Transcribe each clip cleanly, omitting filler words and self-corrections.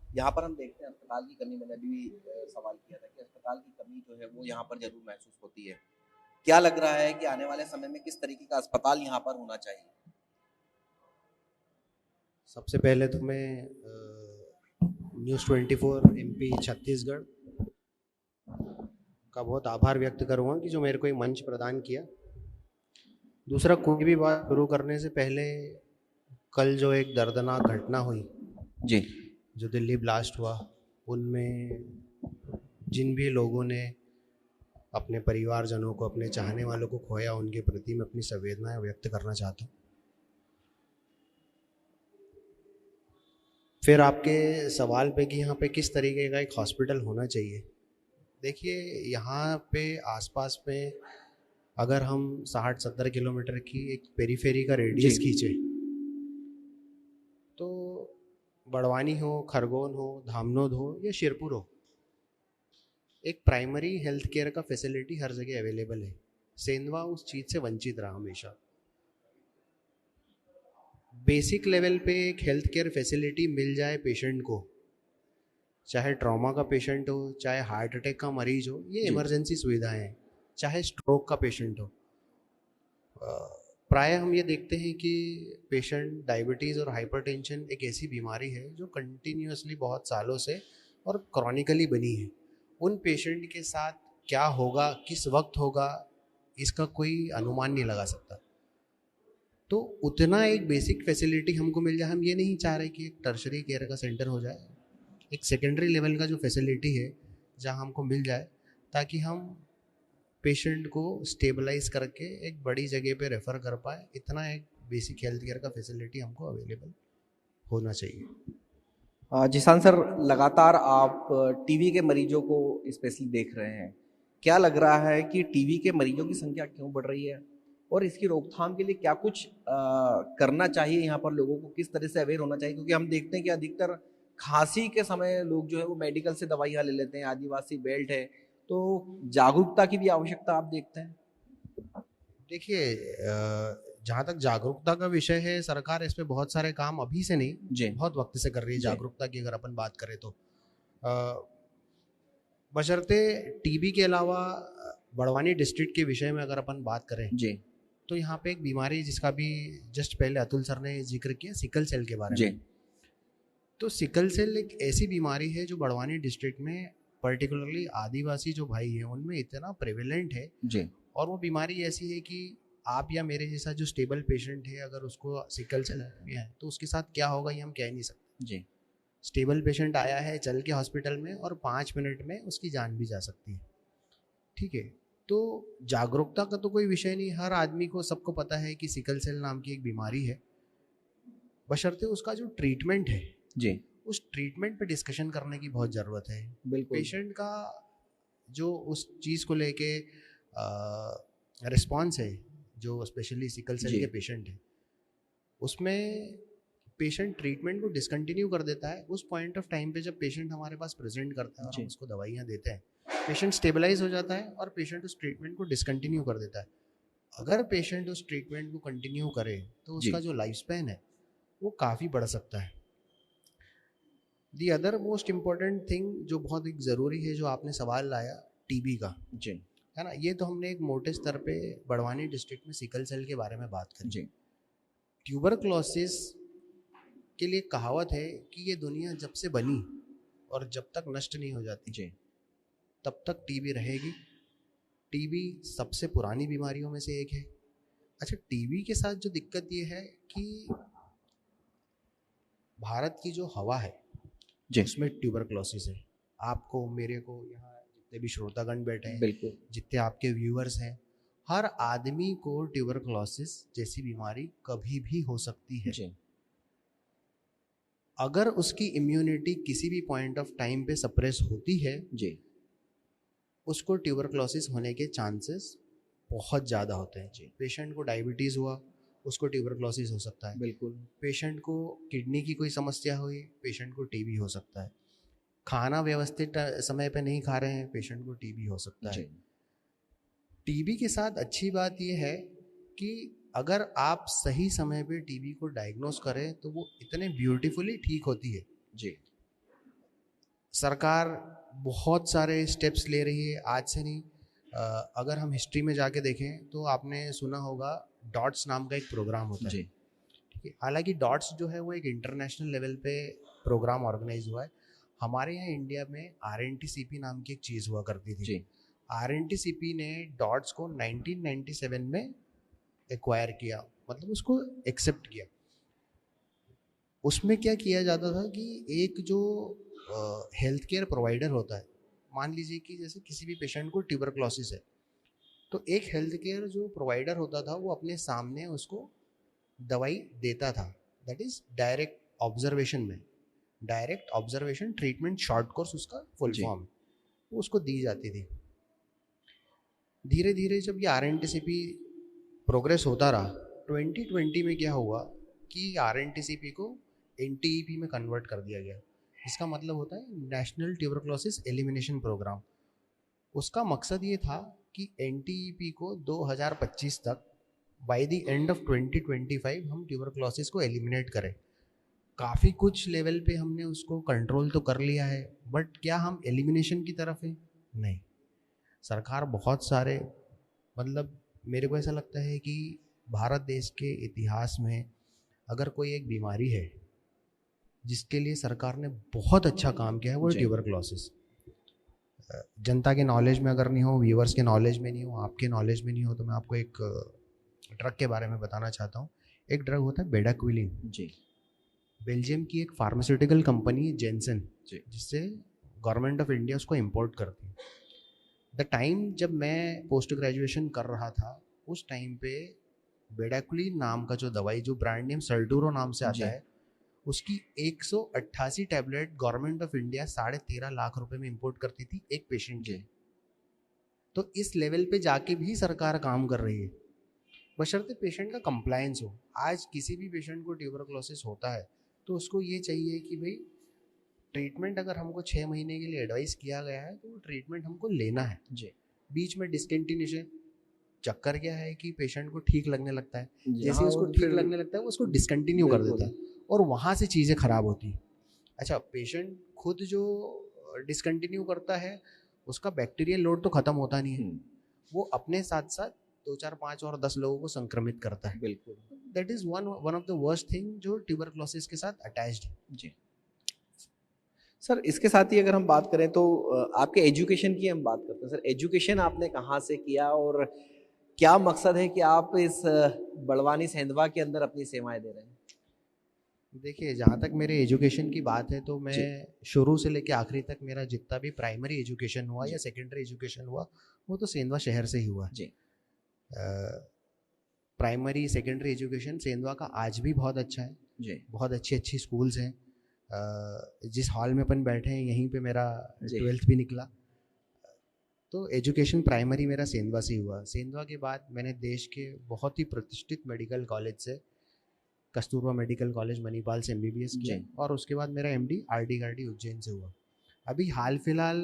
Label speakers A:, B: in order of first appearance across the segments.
A: यहाँ पर हम देखते हैं अस्पताल की कमी, मैंने अभी सवाल किया था कि अस्पताल की कमी जो है वो यहाँ पर ज़रूर महसूस होती है। क्या लग रहा है कि आने वाले समय में किस तरीके का अस्पताल यहाँ पर होना चाहिए?
B: सबसे पहले तो मैं न्यूज़ 24 एमपी छत्तीसगढ़ का बहुत आभार व्यक्त करूँगा कि जो मेरे को ये मंच प्रदान किया। दूसरा, कोई भी बात शुरू करने से पहले कल जो एक दर्दनाक घटना हुई,
A: जी।
B: जो दिल्ली ब्लास्ट हुआ, उनमें जिन भी लोगों ने अपने परिवारजनों को, अपने चाहने वालों को खोया, उनके प्रति मैं अपनी संवेदनाएं व्यक्त करना चाहता हूँ। फिर आपके सवाल पे कि यहाँ पे किस तरीके का एक हॉस्पिटल होना चाहिए। देखिए, यहाँ पे आसपास में अगर हम 60-70 किलोमीटर की एक पेरीफेरी का
A: जी।
B: रेडियस खींचे, तो बड़वानी हो, खरगोन हो, धामनोद हो या शिरपुर हो, एक प्राइमरी हेल्थ केयर का फैसिलिटी हर जगह अवेलेबल है। सेंधवा उस चीज़ से वंचित रहा हमेशा। बेसिक लेवल पे एक हेल्थ केयर फैसिलिटी मिल जाए पेशेंट को, चाहे ट्रॉमा का पेशेंट हो, चाहे हार्ट अटैक का मरीज हो, ये
A: जी।
B: इमरजेंसी सुविधाएं हैं, चाहे स्ट्रोक का पेशेंट हो। प्राय हम ये देखते हैं कि पेशेंट डायबिटीज़ और हाइपरटेंशन एक ऐसी बीमारी है जो कंटिन्यूसली बहुत सालों से और क्रॉनिकली बनी है। उन पेशेंट के साथ क्या होगा, किस वक्त होगा, इसका कोई अनुमान नहीं लगा सकता। तो उतना एक बेसिक फैसिलिटी हमको मिल जाए। हम ये नहीं चाह रहे कि एक टर्शरी केयर का सेंटर हो जाए, एक सेकेंडरी लेवल का जो फैसिलिटी है जहाँ हमको मिल जाए, ताकि हम पेशेंट को स्टेबलाइज करके एक बड़ी जगह पे रेफ़र कर पाए। इतना एक बेसिक हेल्थ केयर का फैसिलिटी हमको अवेलेबल होना चाहिए।
A: जिशान सर, लगातार आप टीबी के मरीजों को स्पेशली देख रहे हैं। क्या लग रहा है कि टीबी के मरीजों की संख्या क्यों बढ़ रही है? और इसकी रोकथाम के लिए क्या कुछ करना चाहिए यहाँ पर लोगों को, किस तरह से अवेयर होना चाहिए? क्योंकि हम देखते हैं कि अधिकतर खाँसी के समय लोग जो है वो मेडिकल से दवाइयाँ ले लेते हैं, आदिवासी बेल्ट है, तो जागरूकता की भी आवश्यकता आप देखते हैं?
B: देखिए, जहाँ तक जागरूकता का विषय है, सरकार इस पे बहुत सारे काम अभी से नहीं,
A: जी।
B: बहुत वक्त से कर रही है।
A: जी।
B: जागरूकता की अगर अपन बात करें तो बशर्ते टीबी के अलावा बड़वानी डिस्ट्रिक्ट के विषय में अगर अपन बात करें,
A: जी।
B: तो यहाँ पे एक बीमारी जिसका भी जस्ट पहले अतुल सर ने जिक्र किया, सिकल सेल के बारे
A: जी।
B: में। तो सिकल सेल एक ऐसी बीमारी है जो बड़वानी डिस्ट्रिक्ट में पर्टिकुलरली आदिवासी जो भाई हैं उनमें इतना प्रेवेलेंट है।
A: जी।
B: और वो बीमारी ऐसी है कि आप या मेरे जैसा जो स्टेबल पेशेंट है, अगर उसको सिकल सेल है तो उसके साथ क्या होगा ये हम कह नहीं सकते।
A: जी।
B: स्टेबल पेशेंट आया है चल के हॉस्पिटल में और 5 मिनट में उसकी जान भी जा सकती है। ठीक है। तो जागरूकता का तो कोई विषय नहीं, हर आदमी को, सबको पता है कि सिकल सेल नाम की एक बीमारी है। बशर्ते उसका जो ट्रीटमेंट है,
A: जी।
B: उस ट्रीटमेंट पे डिस्कशन करने की बहुत ज़रूरत है।
A: बिल्कुल।
B: पेशेंट का जो उस चीज़ को लेके रिस्पॉन्स है, जो स्पेशली सिकल सेल
A: जी।
B: के पेशेंट हैं, उसमें पेशेंट ट्रीटमेंट को डिसकंटिन्यू कर देता है। उस पॉइंट ऑफ टाइम पे जब पेशेंट हमारे पास प्रेजेंट करता है और हम
A: जी।
B: उसको दवाइयाँ देते हैं, पेशेंट स्टेबलाइज हो जाता है और पेशेंट उस ट्रीटमेंट को डिसकंटिन्यू कर देता है। अगर पेशेंट उस ट्रीटमेंट को कंटिन्यू करे तो
A: जी।
B: उसका जो लाइफ स्पैन है वो काफ़ी बढ़ सकता है। The other most important thing जो बहुत एक ज़रूरी है, जो आपने सवाल लाया टीबी का,
A: जी।
B: है ना, ये तो हमने एक मोटे स्तर पे बड़वानी डिस्ट्रिक्ट में सिकल सेल के बारे में बात करी।
A: जी।
B: ट्यूबरक्लोसिस के लिए कहावत है कि ये दुनिया जब से बनी और जब तक नष्ट नहीं हो जाती,
A: जी।
B: तब तक टीबी रहेगी। टीबी सबसे पुरानी बीमारियों में से एक है। अच्छा, टीबी के साथ जो दिक्कत ये है कि भारत की जो हवा है
A: जी।
B: उसमें ट्यूबरक्लोसिस है। आपको, मेरे को, यहाँ जितने भी श्रोतागण बैठे हैं,
A: बिल्कुल।
B: जितने आपके व्यूअर्स हैं, हर आदमी को ट्यूबरक्लोसिस जैसी बीमारी कभी भी हो सकती है।
A: जी।
B: अगर उसकी इम्यूनिटी किसी भी पॉइंट ऑफ टाइम पे सप्रेस होती है,
A: जी।
B: उसको ट्यूबरक्लोसिस होने के चांसेस बहुत ज़्यादा होते हैं।
A: जी।
B: पेशेंट को डायबिटीज़ हुआ, उसको ट्यूबरक्लोसिस हो सकता है।
A: बिल्कुल।
B: पेशेंट को किडनी की कोई समस्या हुई, पेशेंट को टीबी हो सकता है। खाना व्यवस्थित समय पे नहीं खा रहे हैं, पेशेंट को टीबी हो सकता है।
A: जी।
B: टीबी के साथ अच्छी बात यह है कि अगर आप सही समय पे टीबी को डायग्नोस करें तो वो इतने ब्यूटीफुली ठीक होती है।
A: जी।
B: सरकार बहुत सारे स्टेप्स ले रही है, आज से नहीं। अगर हम हिस्ट्री में जाके देखें तो आपने सुना होगा डॉट्स नाम का एक प्रोग्राम होता है।
A: जी
B: ठीक है, हालांकि डॉट्स जो है वो एक इंटरनेशनल लेवल पे प्रोग्राम ऑर्गेनाइज हुआ है। हमारे यहाँ इंडिया में RNTCP नाम की एक चीज़ हुआ करती थी।
A: जी
B: RNTCP ने डॉट्स को 1997 में एक्वायर किया, मतलब उसको एक्सेप्ट किया। उसमें क्या किया जाता था कि एक जो हेल्थ केयर प्रोवाइडर होता है, मान लीजिए कि जैसे किसी भी पेशेंट को ट्यूबरक्लोसिस है, तो एक हेल्थ केयर जो प्रोवाइडर होता था वो अपने सामने उसको दवाई देता था। That is direct observation treatment short course उसका फुल
A: जी
B: फॉर्म, वो उसको दी जाती थी। धीरे धीरे जब ये RNTCP प्रोग्रेस होता रहा, 2020 में क्या हुआ कि RNTCP को NTEP में कन्वर्ट कर दिया गया। इसका मतलब होता है नेशनल ट्यूबरक्लोसिस एलिमिनेशन प्रोग्राम। उसका मकसद ये था कि NTEP को 2025 तक, बाय द एंड ऑफ 2025, हम ट्यूबरक्लोसिस को एलिमिनेट करें। काफ़ी कुछ लेवल पे हमने उसको कंट्रोल तो कर लिया है, बट क्या हम एलिमिनेशन की तरफ है? नहीं। सरकार बहुत सारे, मतलब मेरे को ऐसा लगता है कि भारत देश के इतिहास में अगर कोई एक बीमारी है जिसके लिए सरकार ने बहुत अच्छा काम किया है, वो
A: जी
B: ट्यूबरक्लोसिस। जनता के नॉलेज में अगर नहीं हो, व्यूअर्स के नॉलेज में नहीं हो, आपके नॉलेज में नहीं हो, तो मैं आपको एक ड्रग के बारे में बताना चाहता हूँ। एक ड्रग होता है बेडाक्विलिन।
A: जी
B: बेल्जियम की एक फार्मास्यूटिकल कंपनी जेंसन,
A: जी
B: जिससे गवर्नमेंट ऑफ इंडिया उसको इम्पोर्ट करती है। द टाइम जब मैं पोस्ट ग्रेजुएशन कर रहा था, उस टाइम पे बेडाक्विलिन नाम का जो दवाई, जो ब्रांड नेम सर्टूरो नाम से
A: जी
B: आता है, उसकी 188 tablet government of India 13.5 lakh रुपए में इंपोर्ट करती थी एक पेशेंट
A: जी
B: के। तो इस लेवल पे जाके भी सरकार काम कर रही है, बशर्ते पेशेंट का कंप्लायंस हो। आज किसी भी पेशेंट को ट्यूबरक्लोसिस होता है तो उसको ये चाहिए कि भाई ट्रीटमेंट अगर हमको 6 महीने के लिए एडवाइस किया गया है तो वो ट्रीटमेंट हमको लेना है।
A: जी
B: बीच में डिसकंटिन्यूशन, चक्कर क्या है कि पेशेंट को ठीक लगने लगता है,
A: जी
B: जैसे
A: हाँ,
B: ही उसको
A: और
B: ठीक
A: फिर
B: लगने लगता है वो उसको डिसकंटिन्यू कर
A: बिल्कुल
B: देता है, और वहाँ से चीज़ें खराब होती हैं। अच्छा, पेशेंट खुद जो डिसकंटिन्यू करता है, उसका बैक्टीरियल लोड तो ख़त्म होता नहीं है, वो अपने साथ साथ 2 4 5 और 10 लोगों को संक्रमित करता है।
A: बिल्कुल
B: that is one of the worst thing जो ट्यूबरक्लोसिस के साथ अटैच्ड है।
A: जी। सर इसके साथ ही अगर हम बात करें तो आपके एजुकेशन की हम बात करते हैं। सर एजुकेशन आपने कहाँ से किया और क्या मकसद है कि आप इस बड़वानी सेंधवा के अंदर अपनी सेवाएं दे रहे हैं?
B: देखिए, जहाँ तक मेरे एजुकेशन की बात है, तो
A: जी
B: मैं शुरू से लेकर आखिरी तक मेरा जितना भी प्राइमरी एजुकेशन हुआ या
A: जी
B: सेकेंडरी एजुकेशन हुआ, वो तो सेंधवा शहर से ही हुआ।
A: जी
B: प्राइमरी सेकेंडरी एजुकेशन सेंधवा का आज भी बहुत अच्छा है।
A: जी
B: बहुत अच्छी अच्छी स्कूल्स हैं। जिस हॉल में अपन बैठे हैं, यहीं पे मेरा
A: जी
B: 12th भी निकला। तो एजुकेशन प्राइमरी मेरा सेंधवा से ही हुआ। सेंधवा के बाद मैंने देश के बहुत ही प्रतिष्ठित मेडिकल कॉलेज से, कस्तूरबा मेडिकल कॉलेज मणिपाल से MBBS किया,
A: जी
B: और उसके बाद मेरा MD RD गार्डी उज्जैन से हुआ। अभी हाल फिलहाल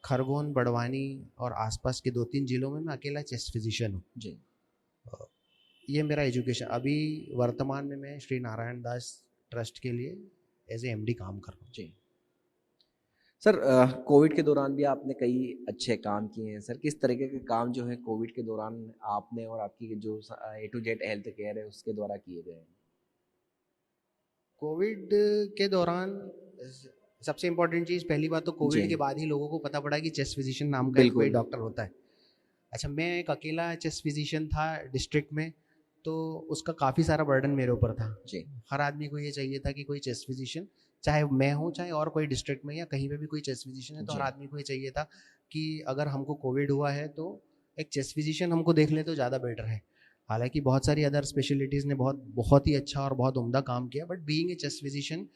B: खरगोन, बड़वानी और आसपास के 2 3 जिलों में मैं अकेला चेस्ट फिजिशियन हूँ।
A: जी
B: ये मेरा एजुकेशन। अभी वर्तमान में मैं श्री नारायण दास ट्रस्ट के लिए एज ए MD काम कर रहा हूँ।
A: जी। सर कोविड के दौरान भी आपने कई अच्छे काम किए हैं। सर किस तरीके के काम जो है कोविड के दौरान आपने और आपकी जो A to Z health care है उसके द्वारा किए गए हैं?
B: कोविड के दौरान सबसे इम्पोर्टेंट चीज़, पहली बात तो
A: जी
B: कोविड के बाद ही लोगों को पता पड़ा कि चेस्ट फिजिशियन नाम का एक कोई
A: बिल्कुल
B: डॉक्टर होता है। अच्छा, मैं एक अकेला चेस्ट फिजिशियन था डिस्ट्रिक्ट में, तो उसका काफ़ी सारा बर्डन मेरे ऊपर था।
A: जी
B: हर आदमी को ये चाहिए था कि कोई चेस्ट फिजिशियन, चाहे मैं हूँ चाहे और कोई डिस्ट्रिक्ट में या कहीं पे भी कोई चेस्ट फिजिशियन है, तो हर
A: जी
B: आदमी को ये चाहिए था कि अगर हमको कोविड हुआ है तो एक चेस्ट फिजिशियन हमको देख ले तो ज़्यादा बेटर है। हालांकि बहुत सारी अदर स्पेशलिटीज़ ने बहुत ही अच्छा और बहुत उम्दा काम किया, but being a chest physician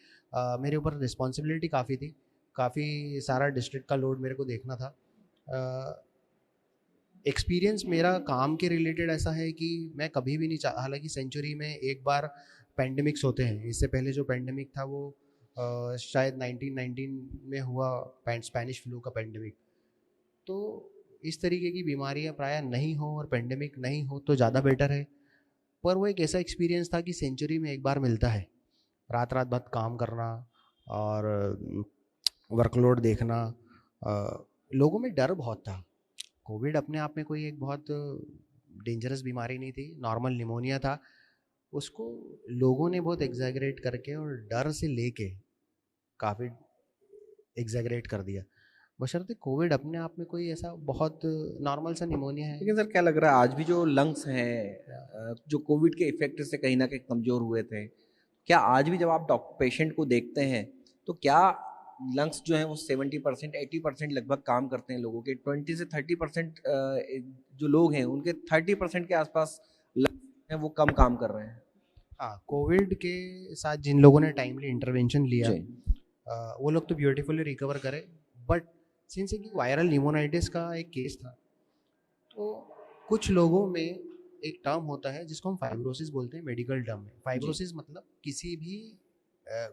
B: मेरे ऊपर रिस्पॉन्सिबिलिटी काफ़ी थी। काफ़ी सारा डिस्ट्रिक्ट का लोड मेरे को देखना था। एक्सपीरियंस मेरा काम के रिलेटेड ऐसा है कि मैं कभी भी नहीं हालांकि सेंचुरी में एक बार पेंडेमिक्स होते हैं। इससे पहले जो पेंडेमिक था वो शायद 1919 में हुआ, स्पेनिश फ्लू का पेंडेमिक। तो इस तरीके की बीमारियां प्रायः नहीं हो और पेंडेमिक नहीं हो तो ज़्यादा बेटर है। पर वो एक ऐसा एक्सपीरियंस था कि सेंचुरी में एक बार मिलता है, रात रात भर काम करना और वर्कलोड देखना, लोगों में डर बहुत था। कोविड अपने आप में कोई एक बहुत डेंजरस बीमारी नहीं थी, नॉर्मल निमोनिया था। उसको लोगों ने बहुत एग्जैगरेट करके और डर से लेके काफ़ी एग्जैगरेट कर दिया। बशर्ते कोविड अपने आप में कोई ऐसा बहुत नॉर्मल सा निमोनिया है।
A: लेकिन सर क्या लग रहा है आज भी जो लंग्स हैं जो कोविड के इफेक्ट से कहीं ना कहीं कमजोर हुए थे, क्या आज भी जब आप डॉक्टर पेशेंट को देखते हैं तो क्या लंग्स जो हैं वो 70% 80% लगभग काम करते हैं लोगों के, 20 से 30% जो लोग हैं उनके 30% के आसपास लंग्स हैं वो कम काम कर रहे हैं?
B: हाँ, कोविड के साथ जिन लोगों ने टाइमली इंटरवेंशन लिया,
A: जी।
B: वो लोग तो ब्यूटीफुली रिकवर करे। बट सिंस एक वायरल निमोनाइटिस का एक केस था, तो कुछ लोगों में एक टर्म होता है जिसको हम फाइब्रोसिस बोलते हैं मेडिकल टर्म में। फाइब्रोसिस मतलब किसी भी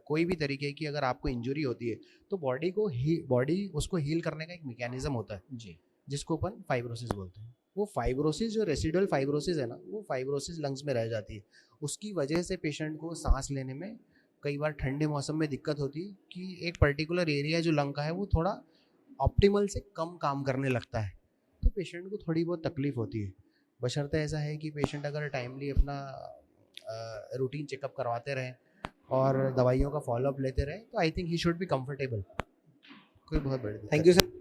B: कोई भी तरीके की अगर आपको इंजरी होती है तो बॉडी उसको हील करने का एक मैकेनिज्म होता है
A: जी।
B: जिसको अपन फाइब्रोसिस बोलते हैं। वो फाइब्रोसिस जो रेसिडुअल फाइब्रोसिस है ना, वो फाइब्रोसिस लंग्स में रह जाती है। उसकी वजह से पेशेंट को सांस लेने में कई बार ठंडे मौसम में दिक्कत होती है कि एक पर्टिकुलर एरिया जो लंग का है वो थोड़ा ऑप्टिमल से कम काम करने लगता है, तो पेशेंट को थोड़ी बहुत तकलीफ होती है। बशर्ते ऐसा है कि पेशेंट अगर टाइमली अपना रूटीन चेकअप करवाते रहें और दवाइयों का फॉलोअप लेते रहें तो I think he should be comfortable. कोई बहुत बड़ी
A: थैंक
B: दिक्कत
A: यू
B: नहीं।
A: सर।